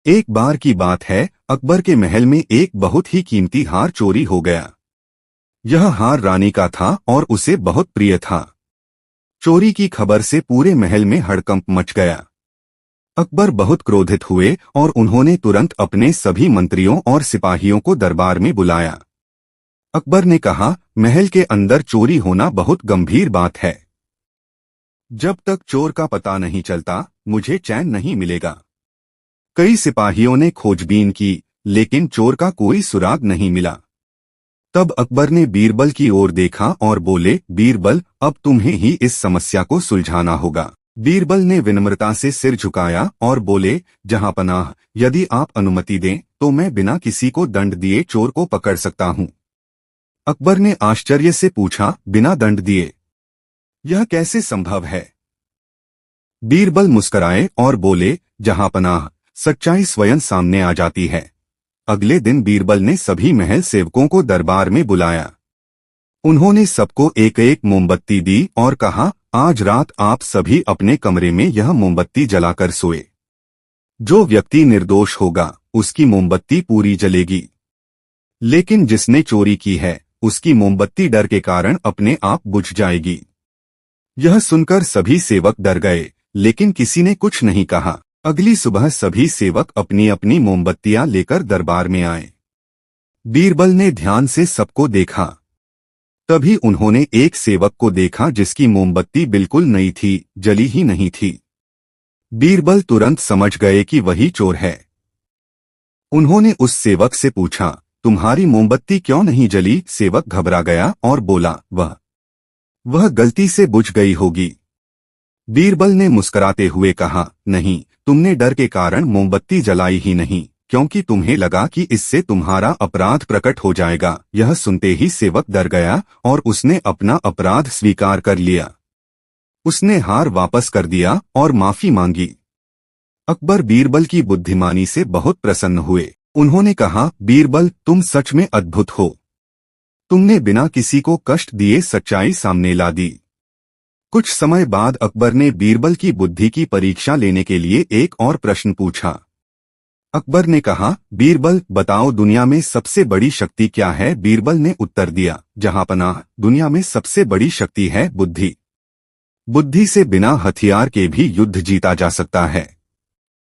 एक बार की बात है, अकबर के महल में एक बहुत ही कीमती हार चोरी हो गया। यह हार रानी का था और उसे बहुत प्रिय था। चोरी की खबर से पूरे महल में हड़कंप मच गया। अकबर बहुत क्रोधित हुए और उन्होंने तुरंत अपने सभी मंत्रियों और सिपाहियों को दरबार में बुलाया। अकबर ने कहा, महल के अंदर चोरी होना बहुत गंभीर बात है। जब तक चोर का पता नहीं चलता, मुझे चैन नहीं मिलेगा। कई सिपाहियों ने खोजबीन की, लेकिन चोर का कोई सुराग नहीं मिला। तब अकबर ने बीरबल की ओर देखा और बोले, बीरबल, अब तुम्हें ही इस समस्या को सुलझाना होगा। बीरबल ने विनम्रता से सिर झुकाया और बोले, जहांपनाह, यदि आप अनुमति दें तो मैं बिना किसी को दंड दिए चोर को पकड़ सकता हूं। अकबर ने आश्चर्य से पूछा, बिना दंड दिए? यह कैसे संभव है? बीरबल मुस्कराए और बोले, जहांपनाह, सच्चाई स्वयं सामने आ जाती है। अगले दिन बीरबल ने सभी महल सेवकों को दरबार में बुलाया। उन्होंने सबको एक एक मोमबत्ती दी और कहा, आज रात आप सभी अपने कमरे में यह मोमबत्ती जलाकर सोए। जो व्यक्ति निर्दोष होगा उसकी मोमबत्ती पूरी जलेगी, लेकिन जिसने चोरी की है उसकी मोमबत्ती डर के कारण अपने आप बुझ जाएगी। यह सुनकर सभी सेवक डर गए, लेकिन किसी ने कुछ नहीं कहा। अगली सुबह सभी सेवक अपनी अपनी मोमबत्तियां लेकर दरबार में आए। बीरबल ने ध्यान से सबको देखा। तभी उन्होंने एक सेवक को देखा जिसकी मोमबत्ती बिल्कुल नई थी, जली ही नहीं थी। बीरबल तुरंत समझ गए कि वही चोर है। उन्होंने उस सेवक से पूछा, तुम्हारी मोमबत्ती क्यों नहीं जली? सेवक घबरा गया और बोला, वह गलती से बुझ गई होगी। बीरबल ने मुस्कुराते हुए कहा, नहीं, तुमने डर के कारण मोमबत्ती जलाई ही नहीं, क्योंकि तुम्हें लगा कि इससे तुम्हारा अपराध प्रकट हो जाएगा। यह सुनते ही सेवक डर गया और उसने अपना अपराध स्वीकार कर लिया। उसने हार वापस कर दिया और माफी मांगी। अकबर बीरबल की बुद्धिमानी से बहुत प्रसन्न हुए। उन्होंने कहा, बीरबल, तुम सच में अद्भुत हो। तुमने बिना किसी को कष्ट दिए सच्चाई सामने ला दी। कुछ समय बाद अकबर ने बीरबल की बुद्धि की परीक्षा लेने के लिए एक और प्रश्न पूछा। अकबर ने कहा, बीरबल, बताओ दुनिया में सबसे बड़ी शक्ति क्या है? बीरबल ने उत्तर दिया, जहांपनाह, दुनिया में सबसे बड़ी शक्ति है बुद्धि। बुद्धि से बिना हथियार के भी युद्ध जीता जा सकता है।